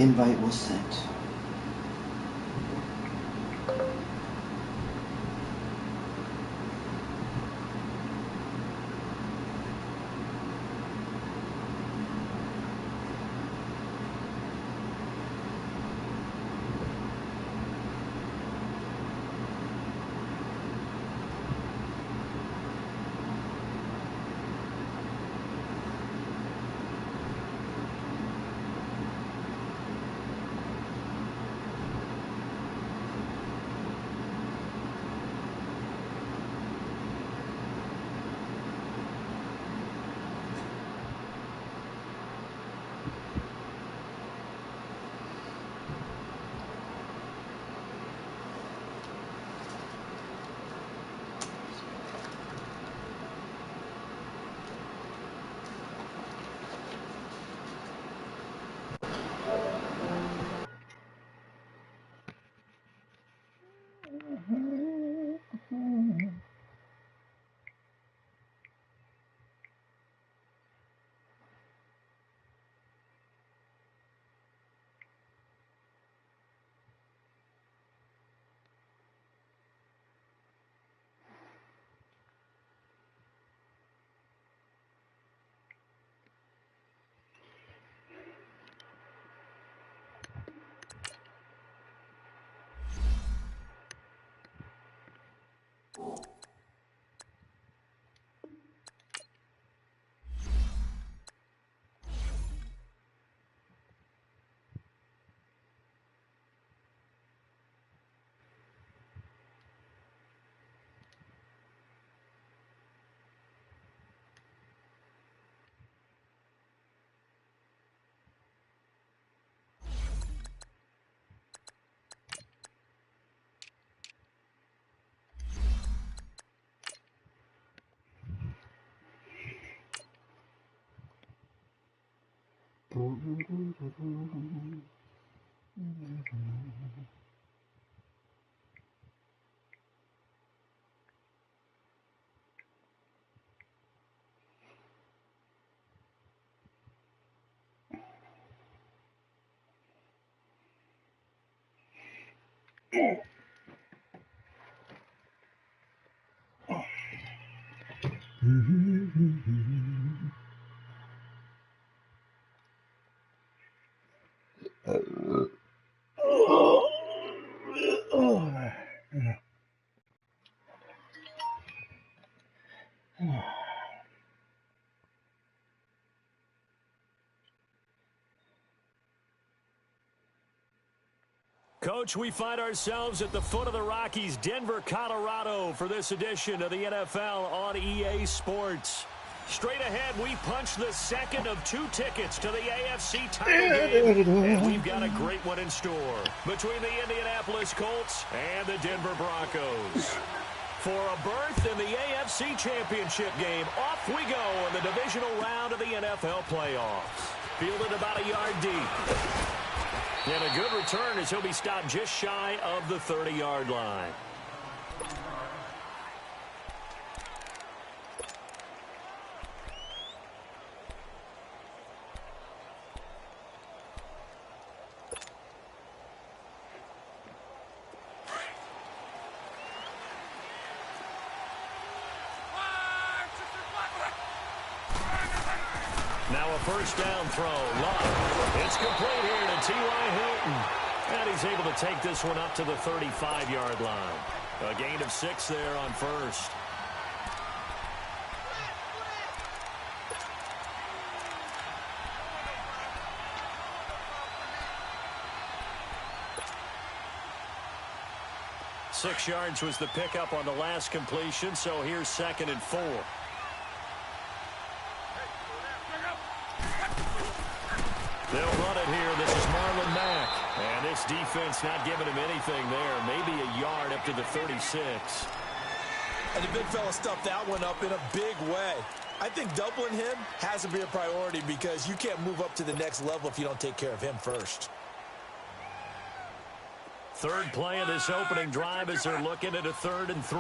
invite was sent. Coach, we find ourselves at the foot of the Rockies, Denver, Colorado, for this edition of the NFL on EA Sports. Straight ahead, we punch the second of 2 tickets to the AFC title game, and we've got a great one in store between the Indianapolis Colts and the Denver Broncos. For a berth in the AFC Championship game, off we go in the divisional round of the NFL playoffs. Fielded about a yard deep. And a good return as he'll be stopped just shy of the 30-yard line. Now a first down throw. Love. It's complete here to T.Y. Hilton. And he's able to take this one up to the 35-yard line. A gain of 6 there on first. Six yards was the pickup on the last completion, so here's 2nd and 4. They'll run it here. This is Marlon Mack. And this defense not giving him anything there. Maybe a yard up to the 36. And the big fella stuffed that one up in a big way. I think doubling him has to be a priority because you can't move up to the next level if you don't take care of him first. Third play of this opening drive as they're looking at a 3rd and 3.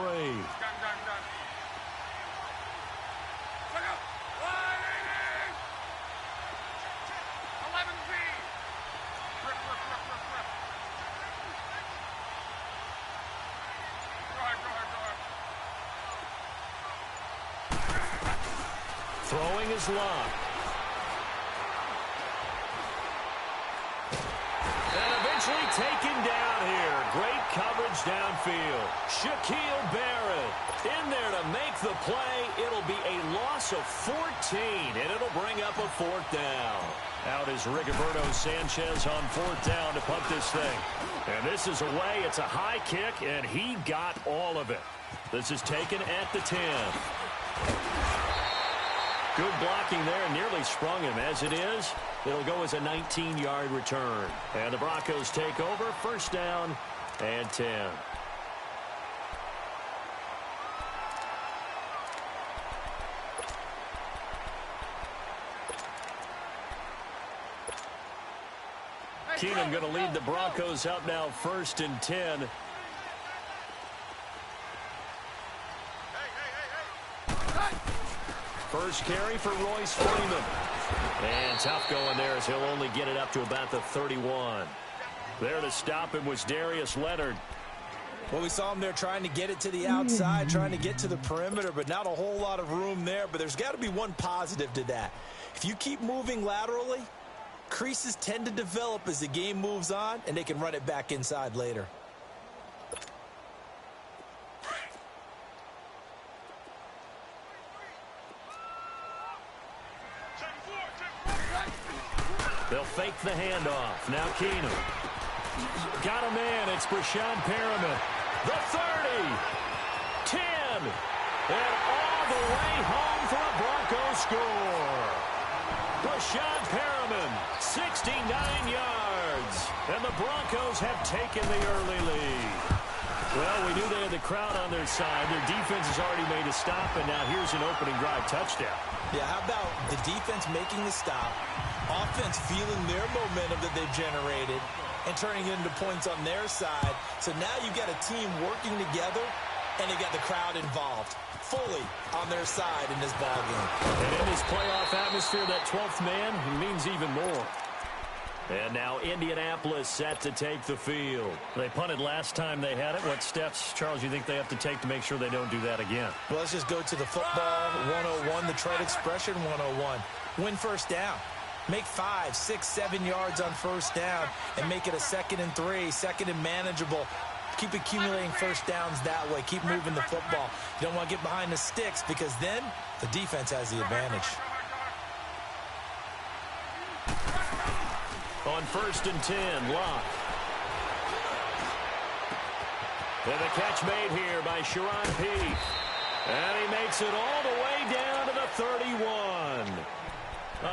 Throwing is Luck. And eventually taken down here. Great coverage downfield. Shaquille Barrett in there to make the play. It'll be a loss of 14, and it'll bring up a 4th down. Out is Rigoberto Sanchez on 4th down to punt this thing. And this is away. It's a high kick, and he got all of it. This is taken at the 10. Good blocking there, nearly sprung him. As it is, it'll go as a 19-yard return. And the Broncos take over, 1st down and 10. Keenum going to lead the Broncos out now, 1st and 10. First carry for Royce Freeman. And tough going there as he'll only get it up to about the 31. There to stop him was Darius Leonard. Well, we saw him there trying to get it to the outside, trying to get to the perimeter, but not a whole lot of room there. But there's got to be one positive to that. If you keep moving laterally, creases tend to develop as the game moves on, and they can run it back inside later. They'll fake the handoff. Now Keenum. Got a man. It's Brashad Perriman. The 30. 10. And all the way home for a Broncos score. Brashad Perriman, 69 yards. And the Broncos have taken the early lead. Well, we knew they had the crowd on their side. Their defense has already made a stop, and now here's an opening drive touchdown. Yeah, how about the defense making the stop, offense feeling their momentum that they've generated, and turning it into points on their side. So now you've got a team working together, and they got the crowd involved fully on their side in this ballgame. And in this playoff atmosphere, that 12th man means even more. And now Indianapolis set to take the field. They punted last time they had it. What steps, Charles, you think they have to take to make sure they don't do that again? Well, let's just go to the football 101, the trade expression 101. Win 1st down. Make 5, 6, 7 yards on 1st down and make it a 2nd and 3, 2nd and manageable. Keep accumulating 1st downs that way. Keep moving the football. You don't want to get behind the sticks because then the defense has the advantage. On 1st and 10, Locke. And the catch made here by Sharon Peete. And he makes it all the way down to the 31.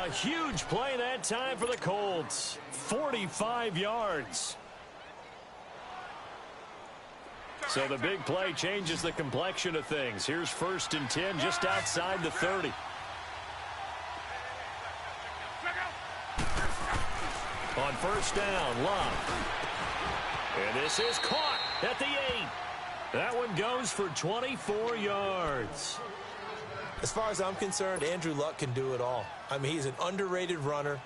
A huge play that time for the Colts. 45 yards. So the big play changes the complexion of things. Here's 1st and 10 just outside the 30. On 1st down, Locke. And this is caught at the 8. That one goes for 24 yards. As far as I'm concerned, Andrew Luck can do it all. I mean, he's an underrated runner,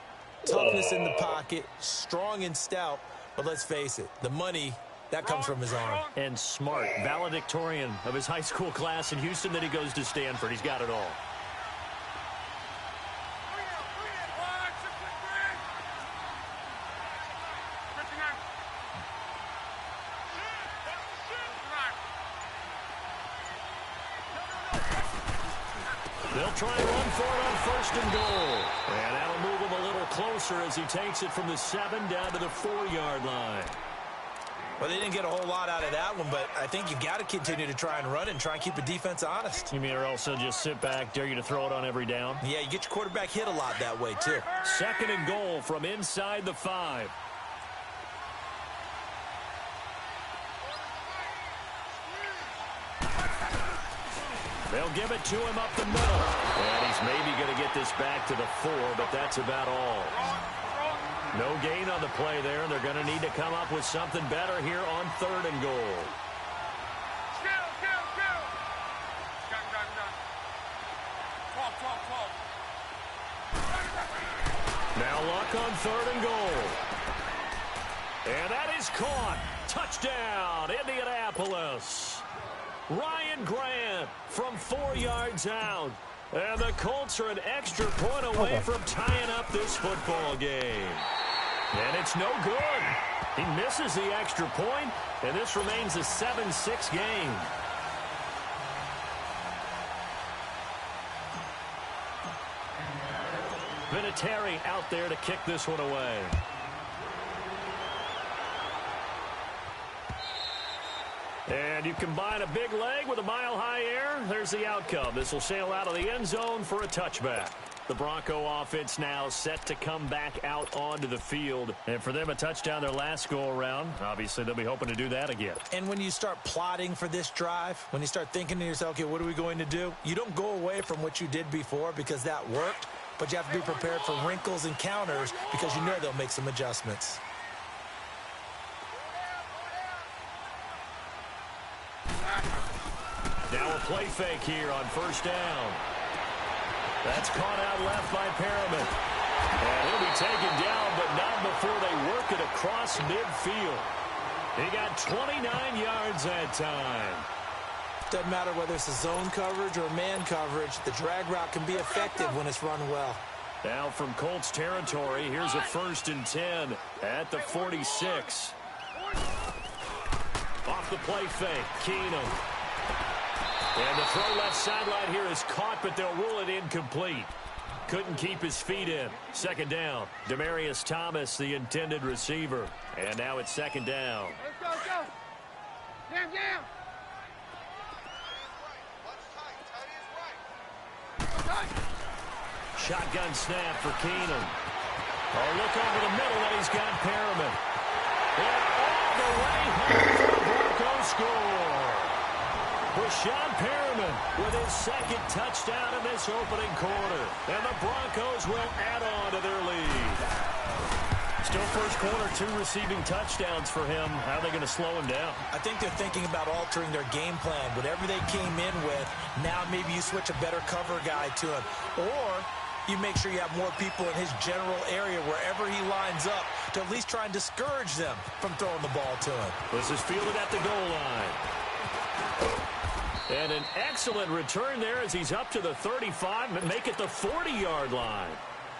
toughness in the pocket, strong and stout. But let's face it, the money, that comes from his arm. And smart, valedictorian of his high school class in Houston. Then he goes to Stanford. He's got it all. They'll try and run for it on 1st and goal. And that'll move him a little closer as he takes it from the 7 down to the 4-yard line. Well, they didn't get a whole lot out of that one, but I think you've got to continue to try and run and try and keep the defense honest. You mean or also just sit back, dare you to throw it on every down? Yeah, you get your quarterback hit a lot that way, too. 2nd and goal from inside the 5. They'll give it to him up the middle. And he's maybe going to get this back to the 4, but that's about all. No gain on the play there, and they're going to need to come up with something better here on 3rd and goal. Now Luck on 3rd and goal. And that is caught. Touchdown, Indianapolis. Ryan Grant from 4 yards out. And the Colts are an extra point away from tying up this football game. And it's no good. He misses the extra point, and this remains a 7-6 game. Vinatieri out there to kick this one away. And you combine a big leg with a mile-high air, there's the outcome. This will sail out of the end zone for a touchback. The Bronco offense now set to come back out onto the field. And for them, a touchdown their last go-around. Obviously, they'll be hoping to do that again. And when you start plotting for this drive, when you start thinking to yourself, okay, what are we going to do? You don't go away from what you did before because that worked, but you have to be prepared for wrinkles and counters because you know they'll make some adjustments. Now a play fake here on first down. That's caught out left by Perriman. And he'll be taken down, but not before they work it across midfield. He got 29 yards that time. Doesn't matter whether it's a zone coverage or man coverage, the drag route can be effective when it's run well. Now from Colts territory, here's a 1st and 10 at the 46. Off the play fake, Keenum. And the throw left sideline here is caught, but they'll rule it incomplete. Couldn't keep his feet in. 2nd down. Demaryius Thomas, the intended receiver. And now it's 2nd down. Let's go, go. Jam, jam. Shotgun snap for Keenum. Oh, look over the middle, and he's got Perriman. And all the way home for the Broncos score. Rashawn Perriman with his 2nd touchdown in this opening quarter. And the Broncos will add on to their lead. Still first quarter, 2 receiving touchdowns for him. How are they going to slow him down? I think they're thinking about altering their game plan. Whatever they came in with, now maybe you switch a better cover guy to him. Or you make sure you have more people in his general area wherever he lines up to at least try and discourage them from throwing the ball to him. This is fielded at the goal line. And an excellent return there as he's up to the 35 and make it the 40-yard line.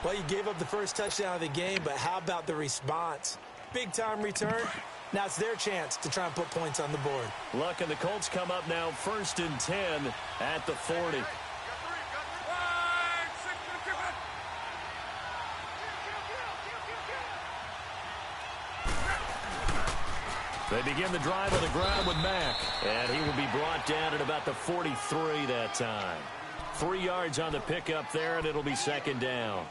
Well, you gave up the first touchdown of the game, but how about the response? Big-time return. Now it's their chance to try and put points on the board. Luck and the Colts come up now 1st and 10 at the 40. They begin the drive on the ground with Mack. And he will be brought down at about the 43 that time. 3 yards on the pickup there, and it'll be 2nd down.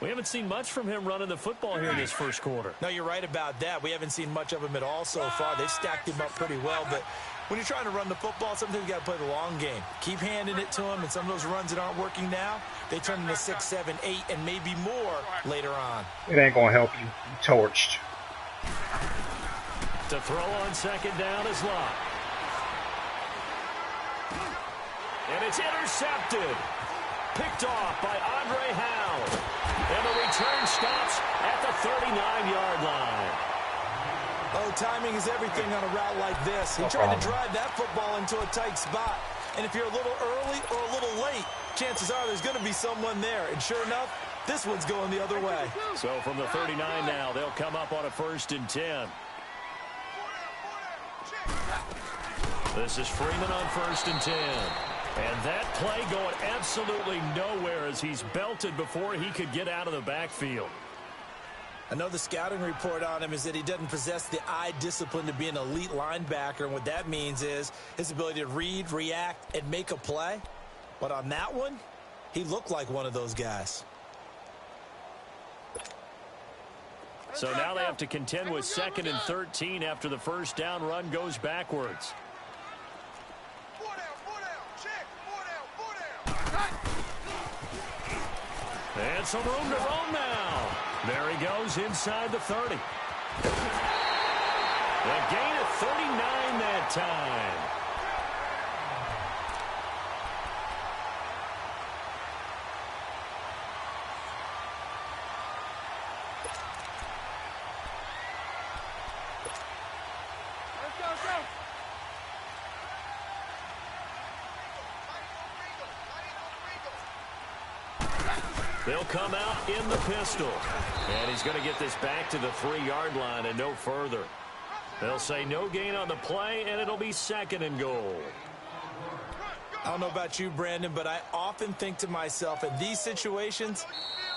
We haven't seen much from him running the football here in this first quarter. No, you're right about that. We haven't seen much of him at all so far. They've stacked him up pretty well, but when you're trying to run the football, sometimes you got to play the long game. Keep handing it to him, and some of those runs that aren't working now, they turn into 6, 7, 8, and maybe more later on. It ain't going to help you. You're torched. To throw on 2nd down is Lott. And it's intercepted. Picked off by Andre Howe. And the return stops at the 39-yard line. Oh, timing is everything on a route like this. He tried to drive that football into a tight spot. And if you're a little early or a little late, chances are there's going to be someone there. And sure enough, this one's going the other way. So from the 39 now, they'll come up on a 1st and 10. This is Freeman on 1st and 10. And that play going absolutely nowhere as he's belted before he could get out of the backfield. I know the scouting report on him is that he doesn't possess the eye discipline to be an elite linebacker. And what that means is his ability to read, react, and make a play. But on that one, he looked like one of those guys. So now they have to contend with 2nd and 13 after the first down run goes backwards. And some room to roam now. There he goes inside the 30. A gain of 39 that time. They'll come out in the pistol. And he's going to get this back to the 3-yard line and no further. They'll say no gain on the play, and it'll be 2nd and goal. I don't know about you, Brandon, but I often think to myself, in these situations,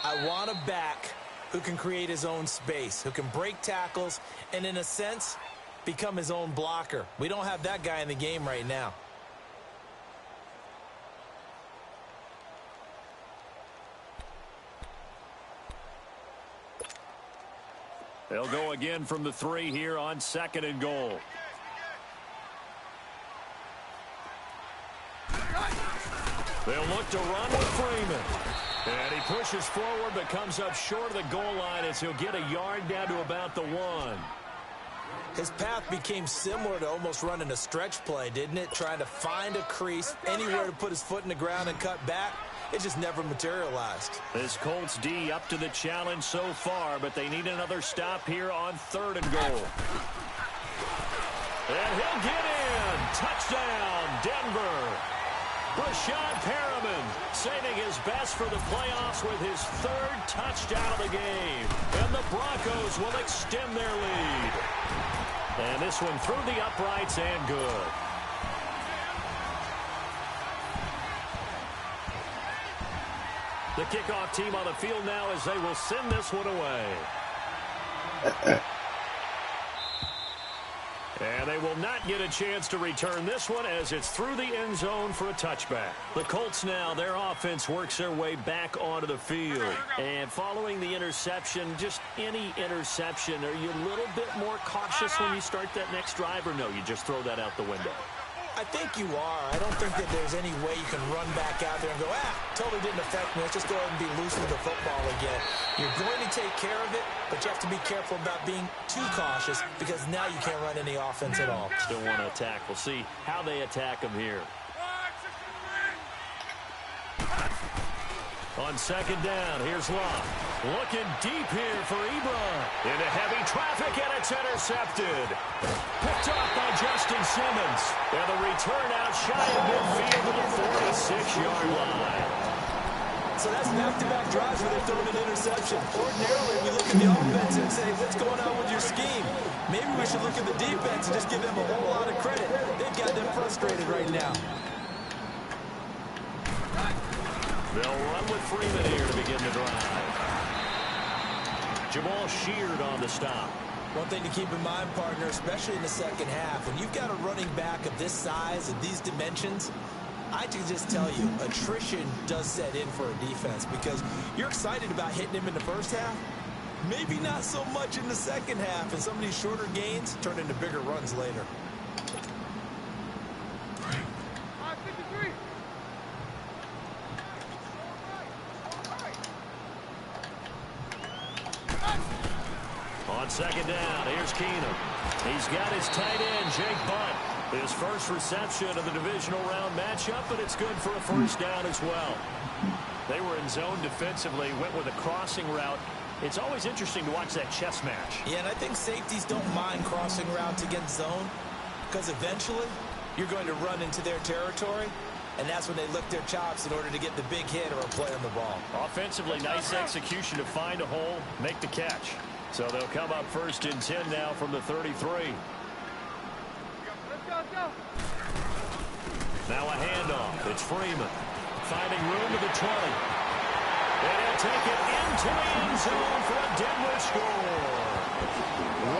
I want a back who can create his own space, who can break tackles, and in a sense, become his own blocker. We don't have that guy in the game right now. They'll go again from the 3 here on 2nd and goal. They'll look to run with Freeman. And he pushes forward but comes up short of the goal line as he'll get a yard down to about the 1. His path became similar to almost running a stretch play, didn't it? Trying to find a crease, anywhere to put his foot in the ground and cut back. It just never materialized. This Colts D up to the challenge so far, but they need another stop here on 3rd and goal. And he'll get in. Touchdown, Denver. Rashad Perriman saving his best for the playoffs with his 3rd touchdown of the game. And the Broncos will extend their lead. And this one through the uprights and good. The kickoff team on the field now as they will send this one away. And they will not get a chance to return this one as it's through the end zone for a touchback. The Colts now, their offense works their way back onto the field. And following the interception, just any interception, are you a little bit more cautious when you start that next drive, or no, you just throw that out the window? I think you are. I don't think that there's any way you can run back out there and go, totally didn't affect me. Let's just go ahead and be loose with the football again. You're going to take care of it, but you have to be careful about being too cautious because now you can't run any offense at all. Still want to attack. We'll see how they attack him here. On 2nd down, here's Love. Looking deep here for Ebron. Into heavy traffic, and it's intercepted. Picked off by Justin Simmons. And the return out shy of midfield to the 46-yard line. So that's back-to-back drives where they're throwing an interception. Ordinarily, we look at the offense and say, what's going on with your scheme? Maybe we should look at the defense and just give them a whole lot of credit. They've got them frustrated right now. They'll run with Freeman here to begin the drive. Jamal Sheard on the stop. One thing to keep in mind, partner, especially in the second half, when you've got a running back of this size and these dimensions, I can just tell you, attrition does set in for a defense because you're excited about hitting him in the first half. Maybe not so much in the second half, and some of these shorter gains turn into bigger runs later. On 2nd down, here's Keenum. He's got his tight end, Jake Butt. His first reception of the divisional round matchup, but it's good for a 1st down as well. They were in zone defensively, went with a crossing route. It's always interesting to watch that chess match. Yeah, and I think safeties don't mind crossing routes against zone because eventually you're going to run into their territory, and that's when they lick their chops in order to get the big hit or a play on the ball. Offensively, nice execution to find a hole, make the catch. So they'll come up 1st and 10 now from the 33. Let's go. Now a handoff. It's Freeman finding room to the 20. And he'll take it into the end zone for a Denver score.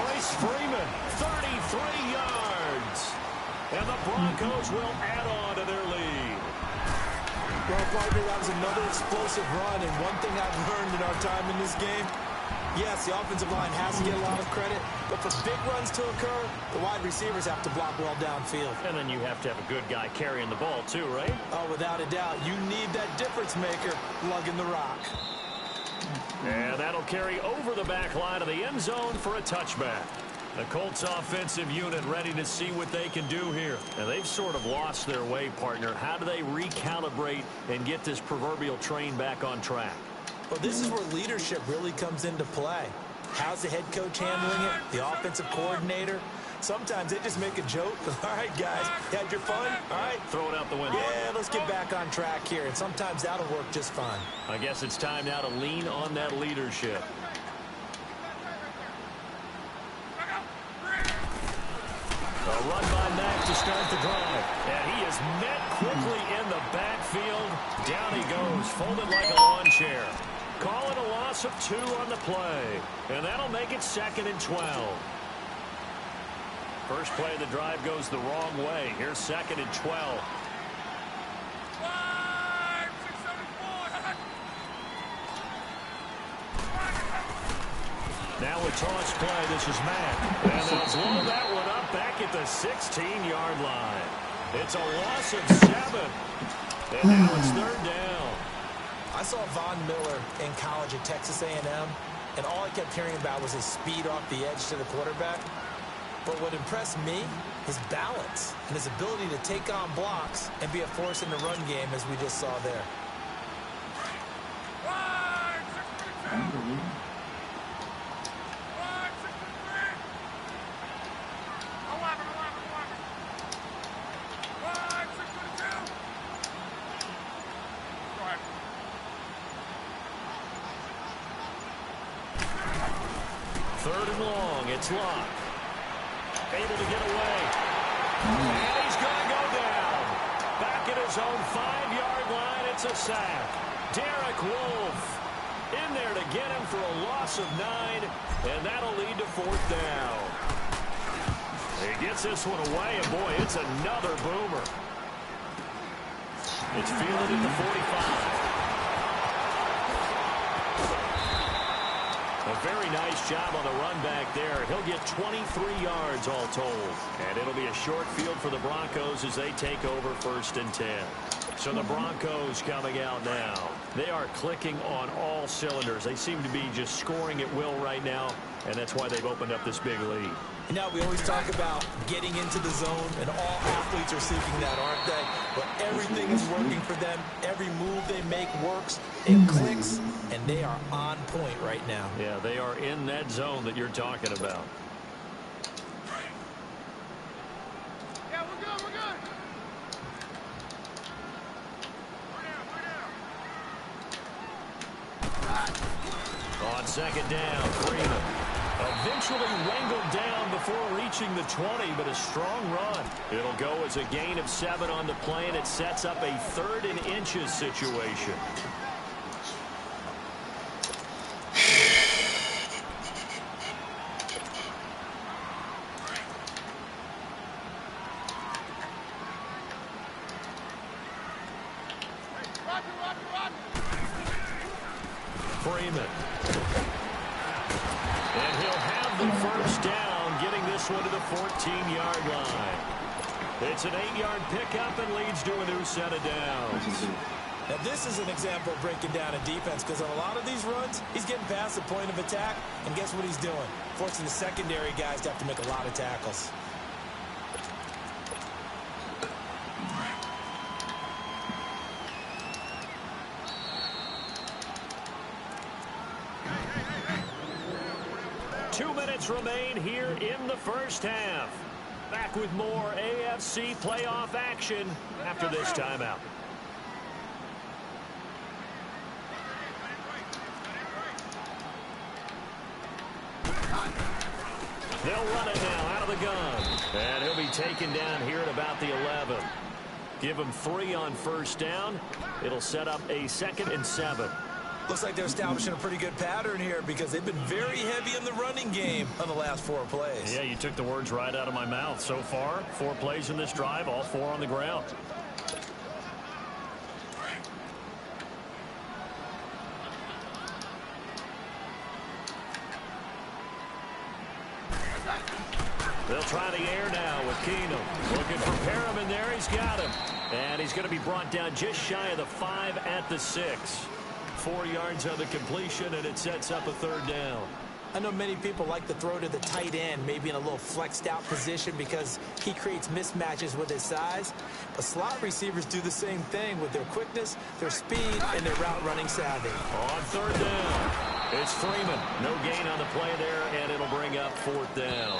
Royce Freeman, 33 yards. And the Broncos will add on to their lead. Well, partner, that was another explosive run, and one thing I've learned in our time in this game, yes, the offensive line has to get a lot of credit, but for big runs to occur, the wide receivers have to block well downfield. And then you have to have a good guy carrying the ball too, right? Oh, without a doubt. You need that difference maker lugging the rock. And that'll carry over the back line of the end zone for a touchback. The Colts offensive unit ready to see what they can do here. And they've sort of lost their way, partner. How do they recalibrate and get this proverbial train back on track? Well, this is where leadership really comes into play. How's the head coach handling it? The offensive coordinator? Sometimes they just make a joke. All right, guys, you had your fun? All right. Throw it out the window. Yeah, let's get back on track here, and sometimes that'll work just fine. I guess it's time now to lean on that leadership. A run by Mack to start the drive. And he is met quickly in the backfield. Down he goes, folded like a lawn chair. Calling a loss of 2 on the play. And that'll make it 2nd and 12. First play of the drive goes the wrong way. Here's 2nd and 12. Now a toss play. This is Mack. And they'll blow that one up back at the 16-yard line. It's a loss of 7. And now it's 3rd down. I saw Von Miller in college at Texas A&M, and all I kept hearing about was his speed off the edge to the quarterback. But what impressed me, his balance and his ability to take on blocks and be a force in the run game, as we just saw there. Third and long. It's Locke. Able to get away. And he's going to go down. Back at his own 5-yard line. It's a sack. Derek Wolfe in there to get him for a loss of 9. And that'll lead to 4th down. He gets this one away. And boy, it's another boomer. It's fielded at the 45. A very nice job on the run back there. He'll get 23 yards all told. And it'll be a short field for the Broncos as they take over 1st and 10. So the Broncos coming out now. They are clicking on all cylinders. They seem to be just scoring at will right now, and that's why they've opened up this big lead. You know, we always talk about getting into the zone, and all athletes are seeking that, aren't they? But everything is working for them. Every move they make works. It clicks, and they are on point right now. Yeah, they are in that zone that you're talking about. Yeah, we're good, we're good. On 2nd down, Freeman eventually wrangled down before reaching the 20, but a strong run. It'll go as a gain of 7 on the play, and it sets up a 3rd and inches situation. Freeman. And he'll have the 1st down, getting this one to the 14-yard line. It's an 8-yard pickup and leads to a new set of downs. Now, this is an example of breaking down a defense, because on a lot of these runs, he's getting past the point of attack, and guess what he's doing? Forcing the secondary guys to have to make a lot of tackles. Remain here in the 1st half. Back with more AFC playoff action after this timeout. They'll run it now out of the gun. And he'll be taken down here at about the 11. Give him 3 on 1st down. It'll set up a 2nd and 7. Looks like they're establishing a pretty good pattern here, because they've been very heavy in the running game on the last 4 plays. Yeah, you took the words right out of my mouth. So far, 4 plays in this drive, all 4 on the ground. They'll try the air now with Keenum. Looking for Perriman there. He's got him. And he's going to be brought down just shy of the 5 at the 6. 4 yards on the completion, and it sets up a 3rd down. I know many people like to throw to the tight end, maybe in a little flexed out position, because he creates mismatches with his size. But slot receivers do the same thing with their quickness, their speed, and their route running savvy. On 3rd down, it's Freeman. No gain on the play there, and it'll bring up 4th down.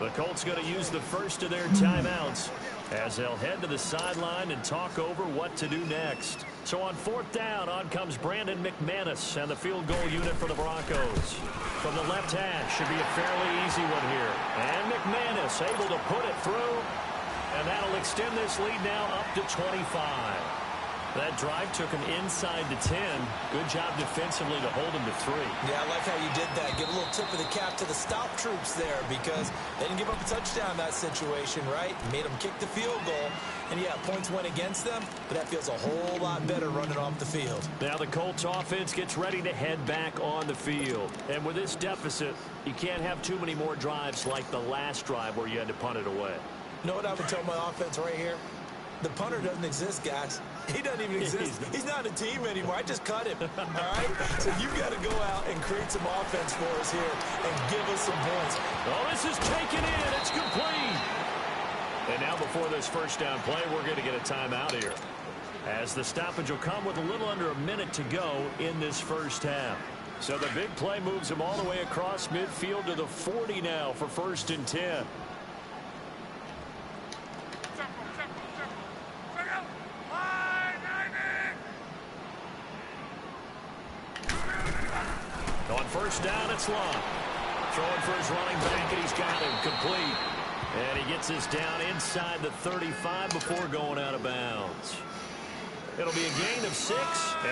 The Colts going to use the first of their timeouts as they'll head to the sideline and talk over what to do next. So on fourth down, on comes Brandon McManus and the field goal unit for the Broncos. From the left hash, should be a fairly easy one here. And McManus able to put it through, and that'll extend this lead now up to 25. That drive took him inside the 10. Good job defensively to hold him to 3. Yeah, I like how you did that. Give a little tip of the cap to the stop troops there because they didn't give up a touchdown in that situation, right? Made them kick the field goal. And, yeah, points went against them, but that feels a whole lot better running off the field. Now the Colts offense gets ready to head back on the field. And with this deficit, you can't have too many more drives like the last drive where you had to punt it away. You know what I would tell my offense right here? The punter doesn't exist, guys. He doesn't even exist. He's not a team anymore. I just cut him, all right? So you've got to go out and create some offense for us here and give us some points. Oh, this is taken in. It's complete. And now before this first down play, we're going to get a timeout here, as the stoppage will come with a little under a minute to go in this first half. So the big play moves him all the way across midfield to the 40 now for 1st and 10. On first down, it's Long. Throwing for his running back, and he's got him complete. And he gets this down inside the 35 before going out of bounds. It'll be a gain of 6,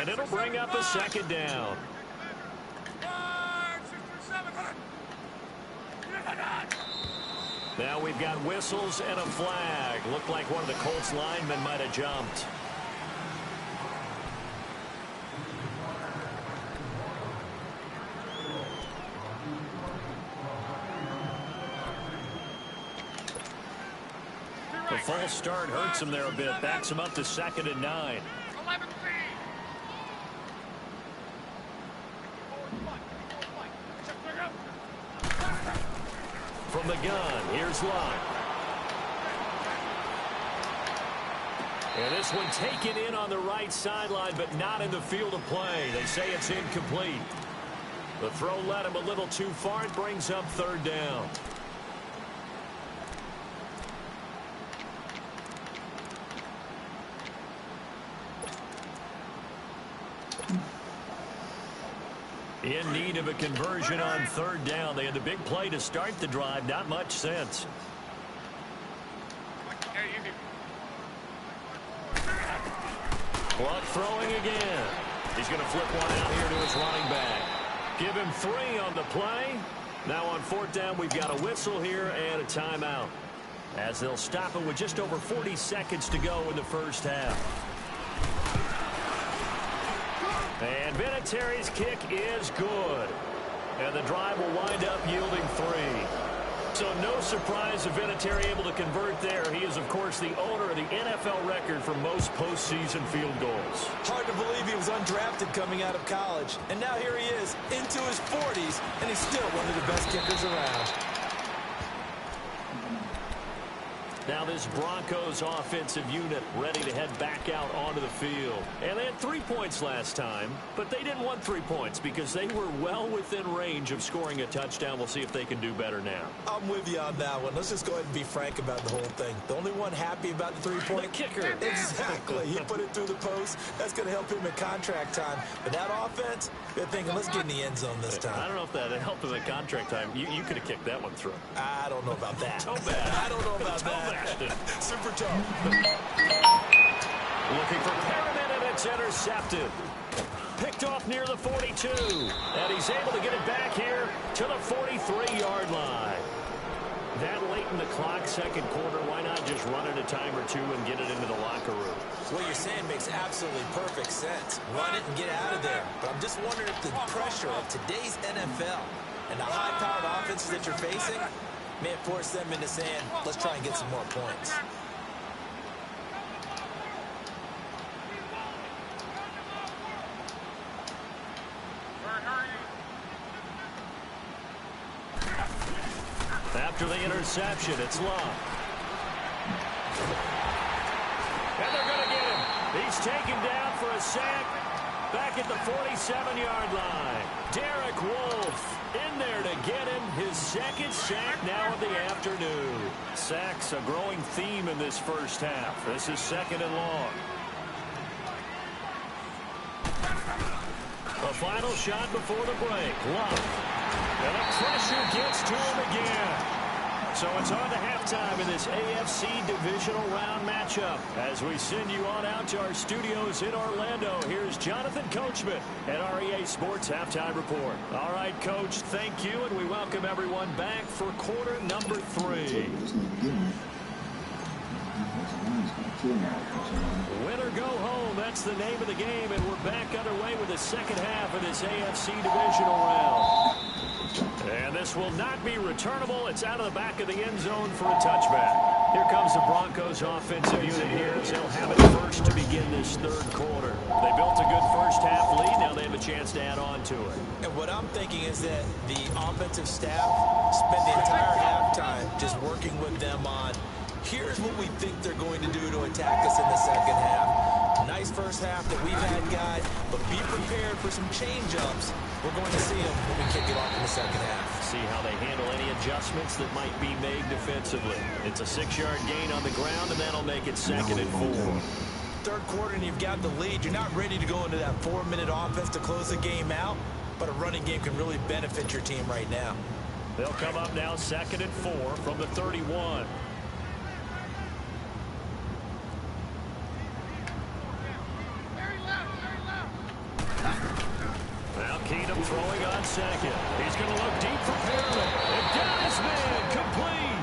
and it'll bring up a second down. Now we've got whistles and a flag. Looked like one of the Colts linemen might have jumped. The false start hurts him there a bit. Backs him up to 2nd and 9. From the gun, here's Locke. And this one taken in on the right sideline, but not in the field of play. They say it's incomplete. The throw led him a little too far. It brings up 3rd down. In need of a conversion on 3rd down. They had the big play to start the drive. Not much sense. Clock throwing again. He's going to flip one out here to his running back. Give him 3 on the play. Now on 4th down, we've got a whistle here and a timeout, as they'll stop him with just over 40 seconds to go in the first half. And Vinatieri's kick is good. And the drive will wind up yielding 3. So no surprise if Vinatieri able to convert there. He is, of course, the owner of the NFL record for most postseason field goals. Hard to believe he was undrafted coming out of college. And now here he is into his 40s, and he's still one of the best kickers around. Now this Broncos offensive unit ready to head back out onto the field. And they had 3 points last time, but they didn't want 3 points because they were well within range of scoring a touchdown. We'll see if they can do better now. I'm with you on that one. Let's just go ahead and be frank about the whole thing. The only one happy about the 3-point? The kicker. Exactly. He put it through the post. That's going to help him in contract time. But that offense, they're thinking, let's get in the end zone this time. I don't know if that helped him at contract time. You could have kicked that one through. I don't know about that. So bad. I don't know about that. Super tough. Looking for Perriman, and it's intercepted. Picked off near the 42. And he's able to get it back here to the 43-yard line. That late in the clock, 2nd quarter, why not just run it a time or 2 and get it into the locker room? What you're saying makes absolutely perfect sense. Run it and get out of there. But I'm just wondering if the pressure of today's NFL and the high-powered offenses that you're facing may have forced them into saying, let's try and get some more points. After the interception, it's Long. And they're going to get him. He's taken down for a sack. Back at the 47-yard line. Derek Wolfe in there to get him his second sack now of the afternoon. Sacks a growing theme in this first half. This is second and long. The final shot before the break. Love. And the pressure gets to him again. So it's on to halftime in this AFC divisional round matchup. As we send you on out to our studios in Orlando, here's Jonathan Coachman at REA Sports Halftime Report. All right, Coach, thank you, and we welcome everyone back for quarter number 3. Win or go home, that's the name of the game, and we're back underway with the second half of this AFC divisional round. And this will not be returnable. It's out of the back of the end zone for a touchback. Here comes the Broncos offensive unit here as they'll have it first to begin this third quarter. They built a good first half lead. Now they have a chance to add on to it. And what I'm thinking is that the offensive staff spent the entire halftime just working with them on, here's what we think they're going to do to attack us in the second half. Nice first half that we've had, guys, but be prepared for some change-ups. We're going to see them when we kick it off in the second half. See how they handle any adjustments that might be made defensively. It's a 6-yard gain on the ground, and that'll make it second and 4. Third quarter, and you've got the lead. You're not ready to go into that 4-minute offense to close the game out, but a running game can really benefit your team right now. They'll come up now second and 4 from the 31. Keenum throwing on second. He's going to look deep for Perriman. And got his man complete.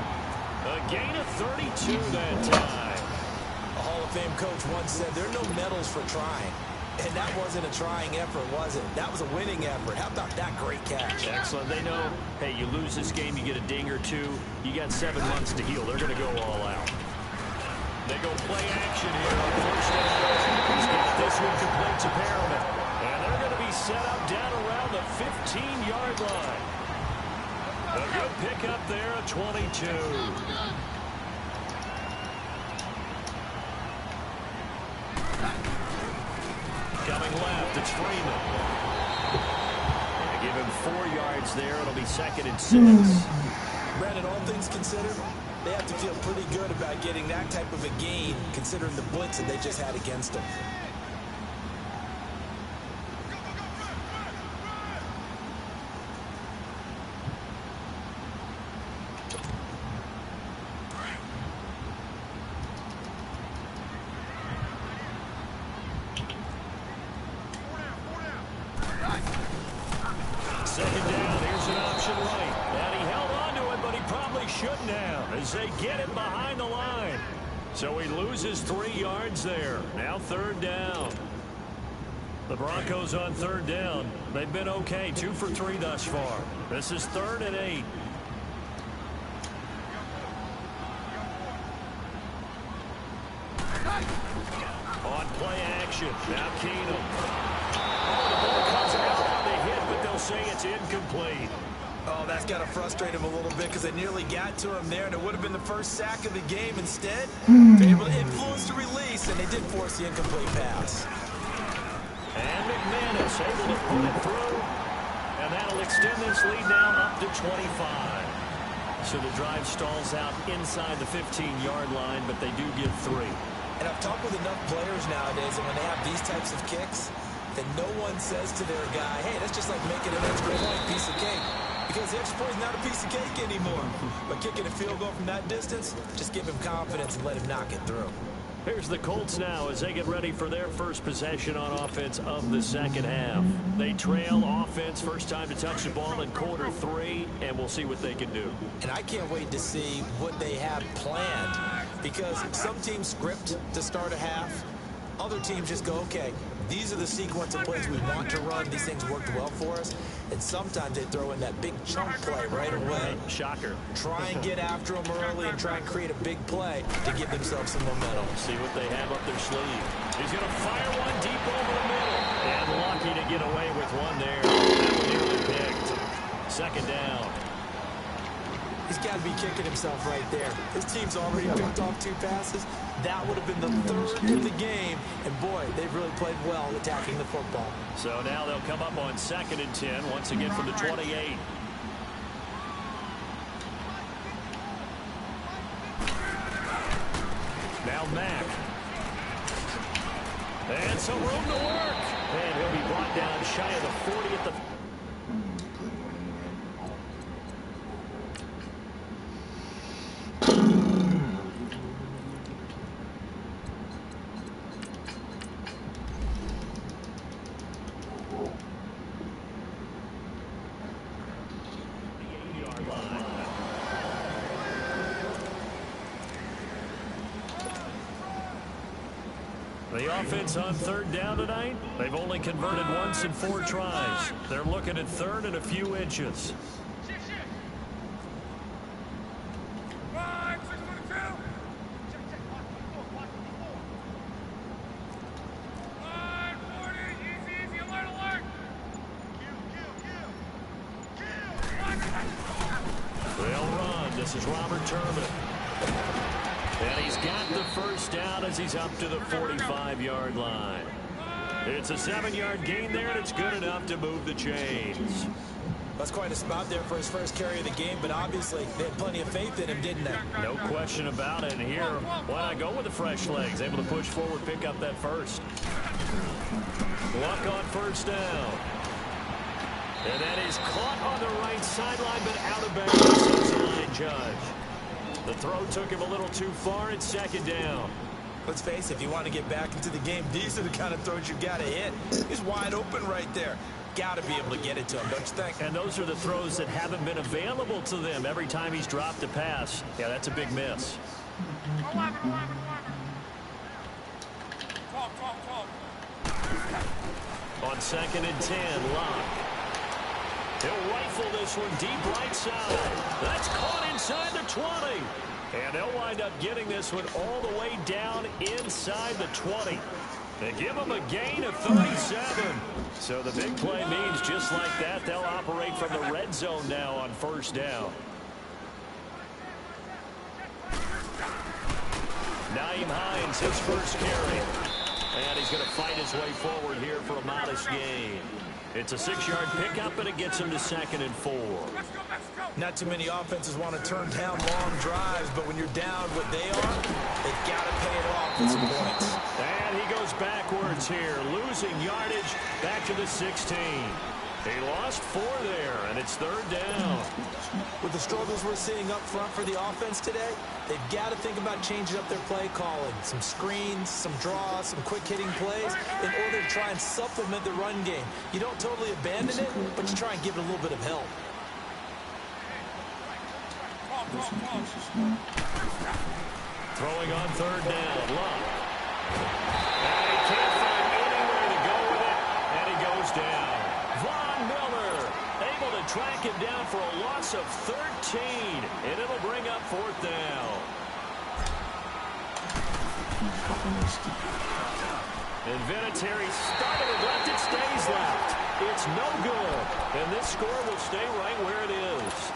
A gain of 32 that time. A Hall of Fame coach once said there are no medals for trying. And that wasn't a trying effort, was it? That was a winning effort. How about that great catch? Excellent. They know, hey, you lose this game, you get a ding or two. You got 7 months to heal. They're going to go all out. They go play action here on first down. He's got this one complete to Perriman. And they're going to be set up down around the 15-yard line. A good pickup there at 22. Coming left, it's Freeman. They give him 4 yards there. It'll be second and 6. Brandon, all things considered, they have to feel pretty good about getting that type of a gain, considering the blitz that they just had against them. Second down, here's an option right. And he held on to it, but he probably shouldn't have as they get him behind the line. So he loses 3 yards there. Now third down. The Broncos on third down. They've been okay, 2 for 3 thus far. This is 3rd and 8. On play action, now Keenum. Say it's incomplete. Oh, that's got to frustrate him a little bit because they nearly got to him there, and it would have been the first sack of the game. Instead, they're able to influence the release, and they did force the incomplete pass. And McManus able to put it through, and that'll extend this lead now up to 25. So the drive stalls out inside the 15-yard line, but they do give 3. And I've talked with enough players nowadays, and when they have these types of kicks, that no one says to their guy, hey, that's just like making an extra point piece of cake. Because the extra point is not a piece of cake anymore. But kicking a field goal from that distance, just give him confidence and let him knock it through. Here's the Colts now as they get ready for their first possession on offense of the second half. They trail offense, first time to touch the ball in quarter 3, and we'll see what they can do. And I can't wait to see what they have planned. Because some teams script to start a half. Other teams just go, okay, these are the sequence of plays we want to run. These things worked well for us. And sometimes they throw in that big chunk play right away. Shocker. Try and get after them early and try and create a big play to give themselves some momentum. See what they have up their sleeve. He's going to fire one deep over the middle. And lucky to get away with one there. That one nearly picked. Second down. He's got to be kicking himself right there. His team's already picked off 2 passes. That would have been the 3rd in the game. And, boy, they've really played well attacking the football. So now they'll come up on 2nd and 10, once again from the 28. Now Mack. And some room to work. And he'll be brought down shy of the 40 at the... The offense on 3rd down tonight, they've only converted once in 4 tries. They're looking at 3rd and a few inches. They'll run. This is Robert Turman. And he's got the 1st down as he's up to the 45-yard line. It's a 7-yard gain there, and it's good enough to move the chains. That's quite a spot there for his first carry of the game, but obviously they had plenty of faith in him, didn't they? No question about it. And here, why not go with the fresh legs? Able to push forward, pick up that 1st. Luck on 1st down. And that is caught on the right sideline, but out of bounds, says the line judge. The throw took him a little too far. It's 2nd down. Let's face it, if you want to get back into the game, these are the kind of throws you've got to hit. He's wide open right there. Got to be able to get it to him, don't you think? And those are the throws that haven't been available to them every time he's dropped a pass. Yeah, that's a big miss. 11. On 2nd and 10, Locke. He'll rifle this one deep right side. That's caught inside the 20. And they'll wind up getting this one all the way down inside the 20. They give him a gain of 37. So the big play means just like that, they'll operate from the red zone now on 1st down. Nyheim Hines, his 1st carry. And he's going to fight his way forward here for a modest gain. It's a 6-yard pickup, and it gets him to 2nd and 4. Not too many offenses want to turn down long drives, but when you're down what they are, they've got to pay it off with some points. And he goes backwards here, losing yardage back to the 16. He lost 4 there, and it's 3rd down. With the struggles we're seeing up front for the offense today, they've got to think about changing up their play calling. Some screens, some draws, some quick-hitting plays in order to try and supplement the run game. You don't totally abandon it, but you try and give it a little bit of help. Throwing on 3rd down, Locke. And he can't find anywhere to go with it, and he goes down. Von Miller able to track him down for a loss of 13, and it'll bring up 4th down. And Vinatieri started it left, it stays left. It's no good, and this score will stay right where it is.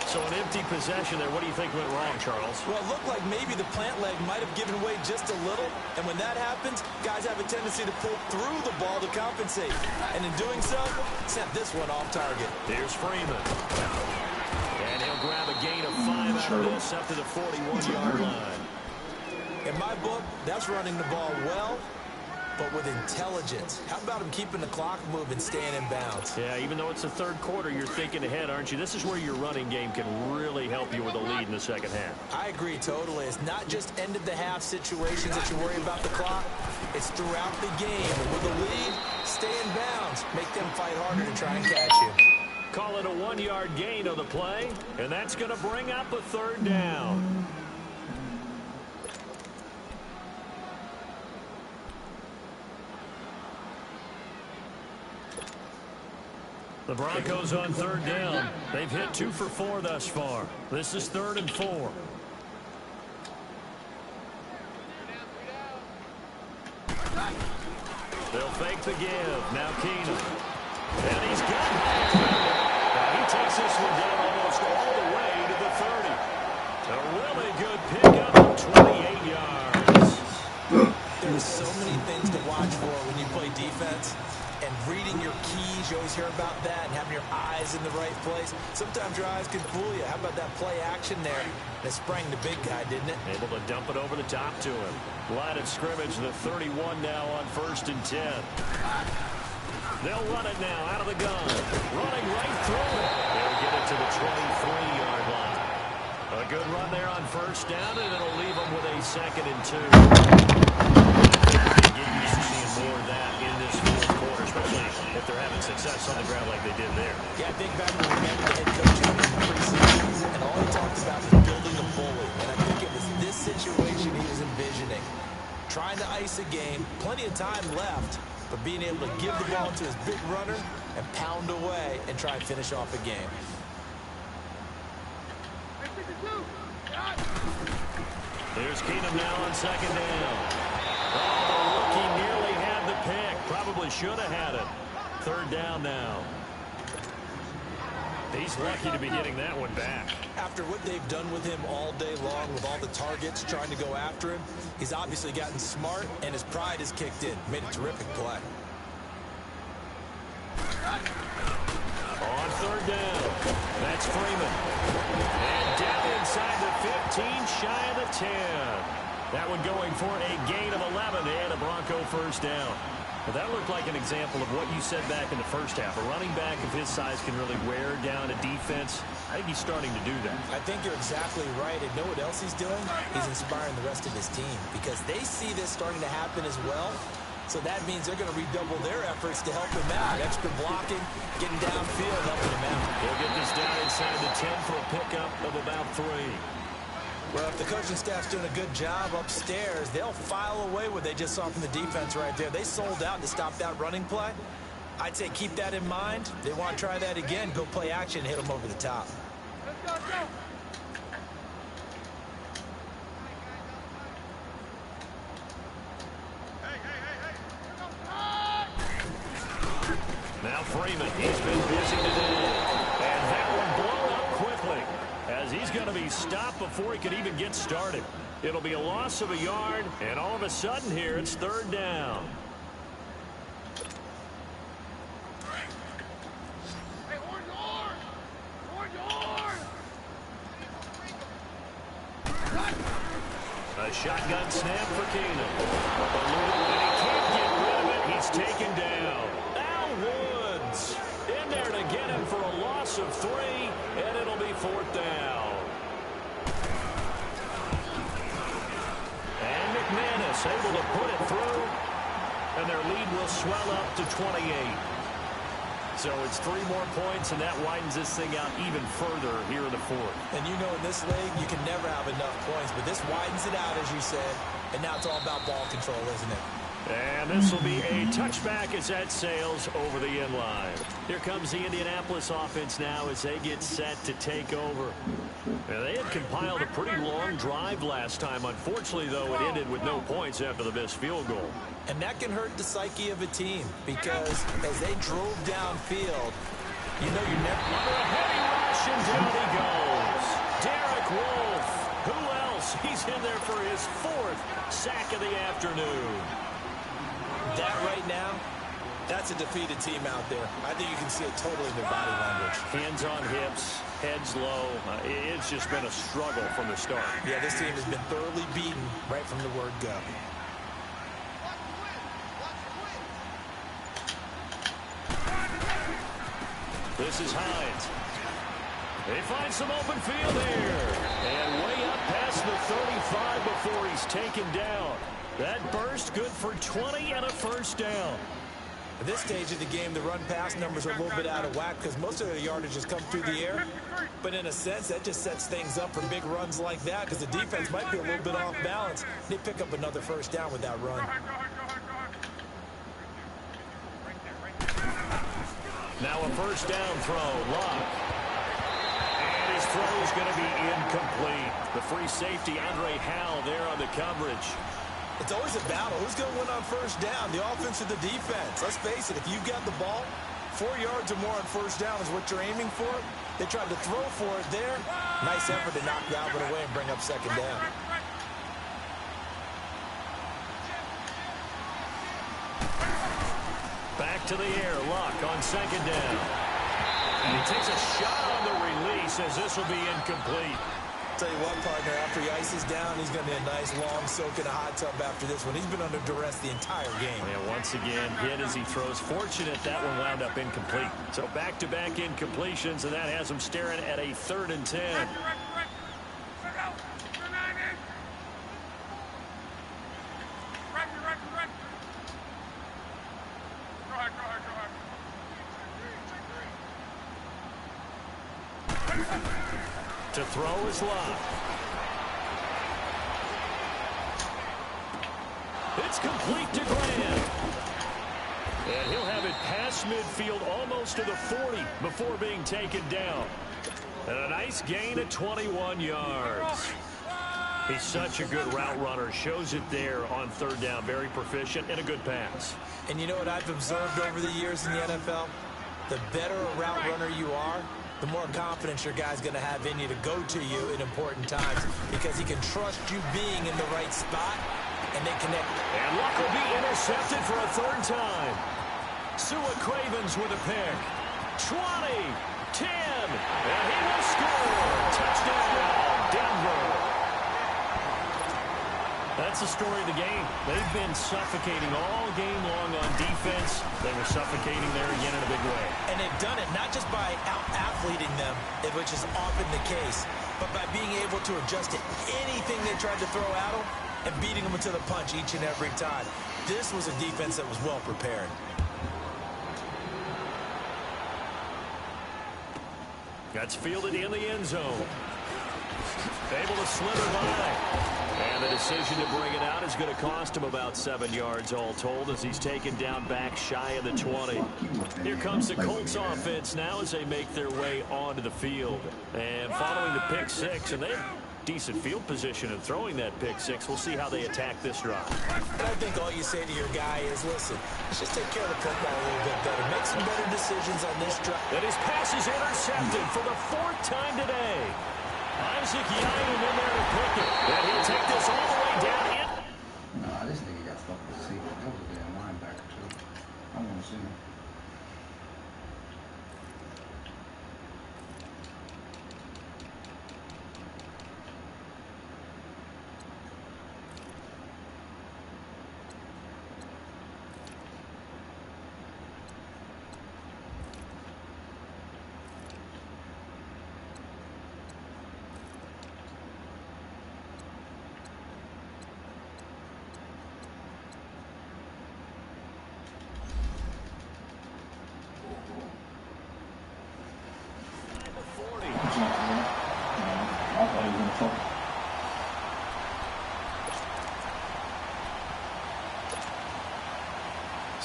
So an empty possession there. What do you think went wrong, Charles? Well, it looked like maybe the plant leg might have given way just a little. And when that happens, guys have a tendency to pull through the ball to compensate. And in doing so, sent this one off target. Here's Freeman. And he'll grab a gain of 5 out of this up to the 41-yard line. In my book, that's running the ball well, but with intelligence. How about him keeping the clock moving, staying in bounds? Yeah, even though it's the 3rd quarter, you're thinking ahead, aren't you? This is where your running game can really help you with a lead in the 2nd half. I agree totally. It's not just end-of-the-half situations that you worry about the clock. It's throughout the game. And with a lead, stay in bounds. Make them fight harder to try and catch you. Call it a 1-yard gain on the play, and that's going to bring up a 3rd down. The Broncos on 3rd down. They've hit 2 for 4 thus far. This is 3rd and 4. They'll fake the give. Now Keenum. And he's got it. He takes this one down almost all the way to the A really good pickup of 28 yards. There's so many things to watch for when you play defense. And reading your keys, you always hear about that, and having your eyes in the right place. Sometimes your eyes can fool you. How about that play action there? That sprang the big guy, didn't it? Able to dump it over the top to him. Line of scrimmage, the 31 now on 1st and 10. They'll run it now out of the gun. Running right through it. They'll get it to the 23-yard line. A good run there on 1st down, and it'll leave them with a 2nd and 2. Get used to seeing more of that in this fourth quarter, especially if they're having success on the ground like they did there. Yeah, I think back when we met the head coach in the preseason, and all he talked about was building a bully. And I think it was this situation he was envisioning. Trying to ice a game, plenty of time left, but being able to give the ball to his big runner and pound away and try and finish off a game. There's Keenum now on 2nd down. Oh, the rookie nearly had the pick. Probably should have had it. 3rd down now. He's lucky to be getting that one back. After what they've done with him all day long, with all the targets trying to go after him, he's obviously gotten smart, and his pride has kicked in. Made a terrific play. On 3rd down, that's Freeman. And down inside the 15, shy of the 10. That one going for a gain of 11 and a Bronco 1st down. Well, that looked like an example of what you said back in the first half. A running back of his size can really wear down a defense. I think he's starting to do that. I think you're exactly right. And know what else he's doing? He's inspiring the rest of his team because they see this starting to happen as well. So that means they're going to redouble their efforts to help him out. Extra blocking, getting downfield, helping him out. They'll get this down inside the 10 for a pickup of about 3. Well, if the coaching staff's doing a good job upstairs, they'll file away what they just saw from the defense right there. They sold out to stop that running play. I'd say keep that in mind. They want to try that again, go play action, hit them over the top. Let's go, let's go. Now Freeman, he's been busy today. And that one blown up quickly as he's going to be stopped before he could even get started. It'll be a loss of a yard, and all of a sudden here it's 3rd down. Hey, orange horn! Orange horn! A shotgun snap for Keenum. And he can't get rid of it. He's taken down. Al Woods in there to get him for a loss of 3, and it'll be 4th down. And McManus able to put it through, and their lead will swell up to 28. So it's 3 more points, and that widens this thing out even further here in the 4th. And you know in this league, you can never have enough points, but this widens it out, as you said, and now it's all about ball control, isn't it? And this will be a touchback as that sails over the end line. Here comes the Indianapolis offense now as they get set to take over. Now, they had compiled a pretty long drive last time. Unfortunately, though, it ended with no points after the missed field goal. And that can hurt the psyche of a team because as they drove downfield, you know you're never... Under a heavy rush, and down he goes. Derek Wolfe. Who else? He's in there for his 4th sack of the afternoon. That right now, that's a defeated team out there. I think you can see it totally in their body language. Hands on hips, heads low. It's just been a struggle from the start. Yeah, this team has been thoroughly beaten right from the word go. This is Hines. They find some open field here. And way up past the 35 before he's taken down. That burst good for 20 and a 1st down. At this stage of the game, the run-pass numbers are a little bit out of whack because most of their yardage has come through the air. But in a sense, that just sets things up for big runs like that because the defense might be a little bit off balance. They pick up another 1st down with that run. Now a 1st down throw, Locke. And his throw is going to be incomplete. The free safety, Andre Howell, there on the coverage. It's always a battle. Who's going to win on 1st down, the offense or the defense? Let's face it, if you've got the ball, 4 yards or more on 1st down is what you're aiming for. They tried to throw for it there. Nice effort to knock that one away and bring up second down. Back to the air, Luck on second down. And he takes a shot on the release as this will be incomplete. Tell you what, partner, after he ices down, he's going to be a nice long soak in a hot tub after this one. He's been under duress the entire game. And once again, hit as he throws. Fortunate that one wound up incomplete. So back-to-back incompletions, and that has him staring at a 3rd and 10. To throw is Locke. It's complete to Grant. And he'll have it past midfield almost to the 40 before being taken down. And a nice gain of 21 yards. He's such a good route runner. Shows it there on 3rd down. Very proficient and a good pass. And you know what I've observed over the years in the NFL? The better a route runner you are, the more confidence your guy's going to have in you to go to you in important times because he can trust you being in the right spot and they connect. And Luck will be intercepted for a 3rd time. Sua Cravens with a pick. 20, 10, and he will score. Touchdown, Denver. That's the story of the game. They've been suffocating all game long on defense. They were suffocating there again in a big way. And they've done it not just by out-athleting them, which is often the case, but by being able to adjust to anything they tried to throw at them and beating them to the punch each and every time. This was a defense that was well prepared. That's fielded in the end zone. Able to slither by. And the decision to bring it out is going to cost him about 7 yards all told as he's taken down back shy of the 20. Here comes the Colts offense now as they make their way onto the field. And following the pick six, and they have decent field position in throwing that pick six. We'll see how they attack this drive. And I think all you say to your guy is, listen, let's just take care of the football a little bit better. Make some better decisions on this drive. And his pass is intercepted for the 4th time today. Isaac Yianum in there to pick it. And he'll take this all the way down in. Nah, this nigga got stuff to see. That was a damn linebacker, too. I want to see him.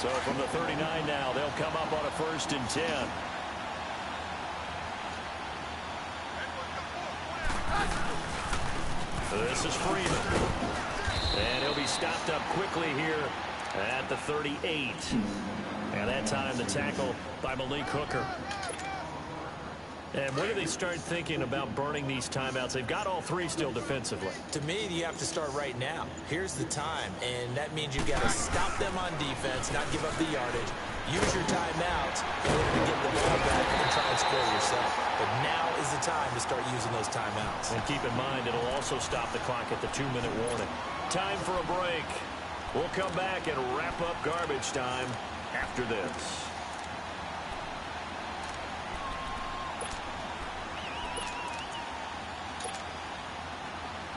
So from the 39 now, they'll come up on a 1st and 10. This is Freeman. And he'll be stopped up quickly here at the 38. And that time the tackle by Malik Hooker. And when do they start thinking about burning these timeouts? They've got all 3 still defensively. To me, you have to start right now. Here's the time, and that means you've got to stop them on defense, not give up the yardage. Use your timeouts in order to get the ball back and try and score yourself. But now is the time to start using those timeouts. And keep in mind, it'll also stop the clock at the 2-minute warning. Time for a break. We'll come back and wrap up garbage time after this.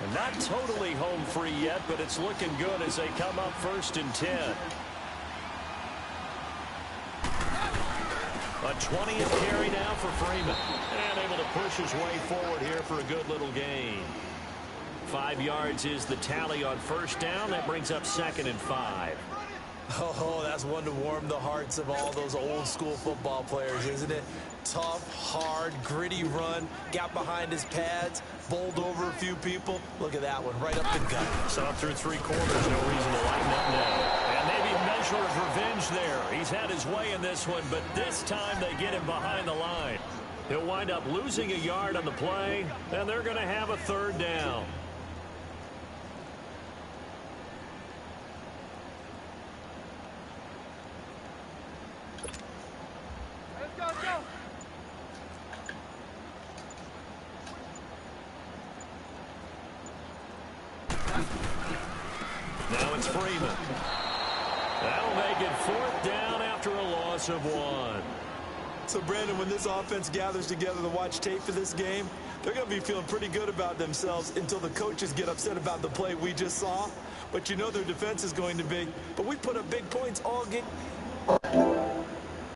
And not totally home free yet, but it's looking good as they come up 1st and 10. A 20th carry now for Freeman. And able to push his way forward here for a good little gain. 5 yards is the tally on 1st down. That brings up 2nd and 5. Oh, that's one to warm the hearts of all those old school football players, isn't it? Tough, hard, gritty run, got behind his pads, bowled over a few people. Look at that one, right up the gut. So through 3 quarters, no reason to lighten up now. And maybe a measure of revenge there. He's had his way in this one, but this time they get him behind the line. He'll wind up losing a yard on the play, and they're going to have a third down. Let's go. Now it's Freeman. That'll make it fourth down after a loss of 1. So, Brandon, when this offense gathers together to watch tape for this game, they're going to be feeling pretty good about themselves until the coaches get upset about the play we just saw. But you know their defense is going to be. But we put up big points all game.